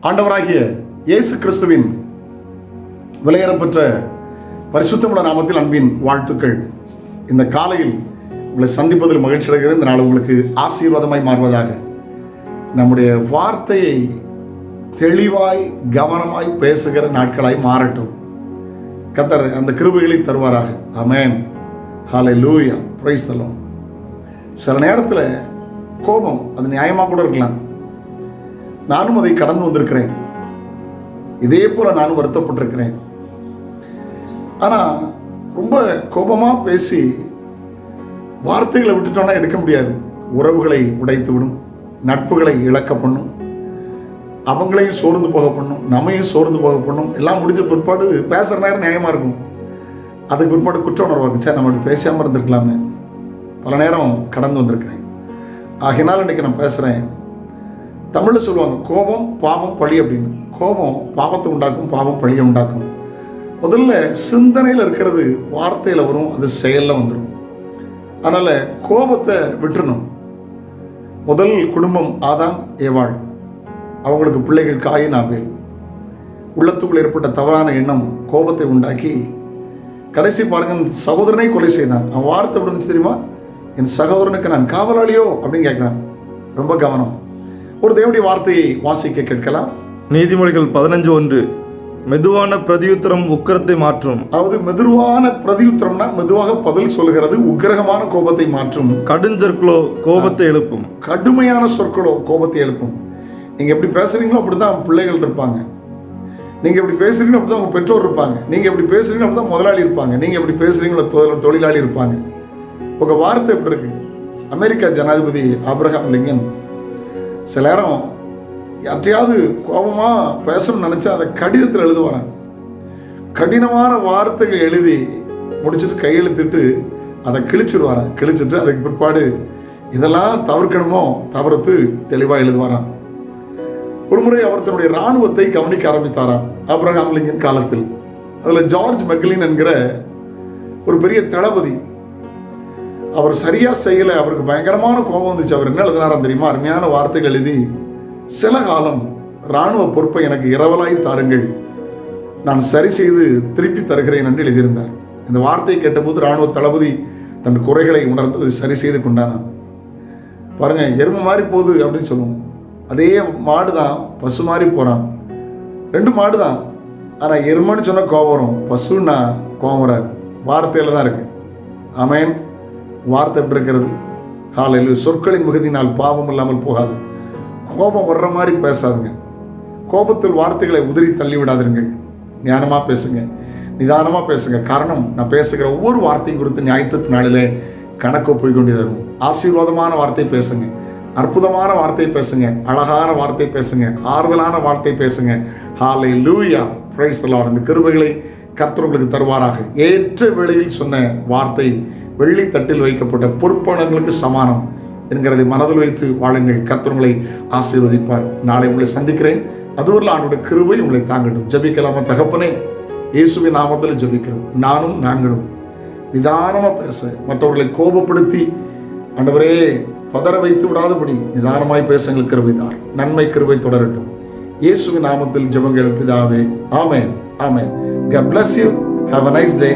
ஆண்டவராகிய இயேசு கிறிஸ்துவின் விலையேறப்பெற்ற பரிசுத்தமுள்ள நாமத்தில் அன்பின் வாழ்த்துக்கள். இந்த காலையில் உங்களை சந்திப்பதில் மகிழ்ச்சி அடைகிறது. இந்த நாள் உங்களுக்கு ஆசீர்வாதமாய் மாறுவதாக. நம்முடைய வார்த்தையை தெளிவாய் கவனமாய் பேசுகிற நாட்களாய் மாறட்டும். கர்த்தர் அந்த கிருபைகளை தருவாராக. ஆமென். ஹல்லேலூயா. Praise the Lord. சில நேரத்தில் கோபம் அது நியாயமாக கூட இருக்கலாம். நானும் அதை கடந்து வந்திருக்கிறேன். இதே போல நானும் வருத்தப்பட்டிருக்கிறேன். ஆனால் ரொம்ப கோபமாக பேசி வார்த்தைகளை விட்டுட்டோன்னா எடுக்க முடியாது. உறவுகளை உடைத்து விடும், நட்புகளை இழக்க பண்ணும், அவங்களையும் சோர்ந்து போக பண்ணும், நம்மையும் சோர்ந்து போக பண்ணும். எல்லாம் முடிஞ்ச பிற்பாடு பேசுகிற நேரம் நியாயமாக இருக்கும். அதுக்கு பிற்பாடு குற்ற உணர்வு இருந்துச்சா, நம்ம அப்படி பேசாமல் இருந்திருக்கலாமே. பல நேரம் கடந்து வந்திருக்கிறேன். ஆகையினால் இன்றைக்கி நான் பேசுகிறேன். தமிழில் சொல்லுவாங்க கோபம் பாவம் பழி அப்படின்னு. கோபம் பாவத்தை உண்டாக்கும், பாவம் பழியை உண்டாக்கும். முதல்ல சிந்தனையில் இருக்கிறது வார்த்தையில் வரும், அது செயலில் வந்துடும். அதனால் கோபத்தை விட்டுறணும். முதல் குடும்பம் ஆதாம் ஏவாள், அவங்களுக்கு பிள்ளைகள் காயின் ஆபேல். உள்ளத்துக்குள் ஏற்பட்ட தவறான எண்ணம் கோபத்தை உண்டாக்கி கடைசி பாருங்க, சகோதரனை கொலை செய்தான். அவன் வார்த்தை விடுந்துச்சு தெரியுமா, என் சகோதரனுக்கு நான் காவலாளியோ அப்படின்னு கேட்குறான். ரொம்ப கவனம். ஒரு தேவனுடைய வார்த்தையை வாசிக்க கேட்கலாம். நீதிமொழிகள் 15:1. மெதுவான பிரதியுத்தரம் உக்கிரத்தை மாற்றும். அதாவது மெதுவான பிரதியுத்தரம்னா மெதுவாக பதில் சொல்கிறது, உக்கிரகமான கோபத்தை மாற்றும். கடுஞ்சொற்களோ கோபத்தை எழுப்பும். கடுமையான சொற்களோ கோபத்தை எழுப்பும். நீங்கள் எப்படி பேசுறீங்களோ அப்படிதான் பிள்ளைகள் இருப்பாங்க. நீங்கள் எப்படி பேசுறீங்களோ அப்படிதான் உங்கள் பெற்றோர் இருப்பாங்க. நீங்கள் எப்படி பேசுறீங்களோ அப்படிதான் முதலாளி இருப்பாங்க. நீங்கள் எப்படி பேசுறீங்களோ தொழிலாளி இருப்பாங்க. உங்கள் வார்த்தை எப்படி இருக்கு? அமெரிக்கா ஜனாதிபதி ஆபிரகாம் லிங்கன் சில நேரம் யார்ட்டையாவது கோபமாக பேசணும்னு நினச்சா அதை கடிதத்தில் எழுதுவாரான். கடினமான வார்த்தைகள் எழுதி முடிச்சுட்டு கையெழுத்திட்டு அதை கிழிச்சிருவாரான். கிழிச்சிட்டு அதுக்கு பிற்பாடு இதெல்லாம் தவிர்க்கணுமோ தவிர்த்து தெளிவாக எழுதுவாரான். ஒரு முறை அவர் தன்னுடைய இராணுவத்தை கவனிக்க ஆரம்பித்தாராம் ஆபிரகாம் லிங்கன் காலத்தில். அதில் ஜார்ஜ் மெக்லின் என்கிற ஒரு பெரிய தளபதி. அவர் சரியாக செய்யலை, அவருக்கு பயங்கரமான கோபம் வந்துச்சு. அவர் என்ன எழுதினாராம் தெரியுமா? அருமையான வார்த்தைகள் எழுதி, சில காலம் இராணுவ பொறுப்பை எனக்கு இரவலாய் தாருங்கள், நான் சரி செய்து திருப்பி தருகிறேன் என்று எழுதியிருந்தார். இந்த வார்த்தையை கேட்டபோது இராணுவ தளபதி தன் குறைகளை உணர்ந்து சரி செய்து கொண்டானான். பாருங்க, எருமை மாதிரி போகுது அப்படின்னு சொல்லுவோம். அதே மாடு தான் பசு மாதிரி போகிறான். ரெண்டு மாடு தான். ஆனால் எருமைன்னு சொன்னால் கோபம் வரும், பசுன்னா கோபம் வராது. வார்த்தையில் தான் இருக்கு. ஆமென். வார்த்தை எப்படி இருக்கிறது? ஹல்லேலூயா. சொற்களின் மிகுதினால் பாவம் இல்லாமல் போகாது. கோபம் வர்ற மாதிரி பேசாதுங்க. கோபத்தில் வார்த்தைகளை உதிரி தள்ளி விடாதீர்கள். ஞானமாக பேசுங்க, நிதானமாக பேசுங்க. காரணம், நான் பேசுகிற ஒவ்வொரு வார்த்தையும் குறித்து நியாயத்தீர்ப்பு நாளிலே கணக்கு போய் கொண்டு தரும். ஆசீர்வாதமான வார்த்தை பேசுங்க, அற்புதமான வார்த்தை பேசுங்க, அழகான வார்த்தை பேசுங்க, ஆறுதலான வார்த்தை பேசுங்க. ஹல்லேலூயா. Praise the Lord. இந்த கிருபைகளை கர்த்தர் உங்களுக்கு தருவாராக. ஏற்ற வேளையில் சொன்ன வார்த்தை வெள்ளி தட்டில் வைக்கப்பட்ட பொற்பணங்களுக்கு சமானம் என்கிறதை மனதில் வைத்து வாழுங்கள். கர்த்தர் உங்களை ஆசீர்வதிப்பார். நாளை உங்களை சந்திக்கிறேன். அதுவரை ஆண்டவருடைய கிருபை உங்களை தாங்கட்டும். ஜெபிக்கலாமா? தகப்பனே, இயேசுவின் நாமத்தில் ஜெபிக்கிறோம். நாங்களும் நிதானமாக பேச, மற்றவர்களை கோபப்படுத்தி ஆண்டவரே பதற வைத்து விடாதபடி நிதானமாய் பேச எங்களுக்கு கிருபை தார். நன்மை கிருபை தொடரட்டும். இயேசுவின் நாமத்தில் ஜெபங்கள் பிதாவே. ஆமென். ஆமென். God bless you. Have a nice day.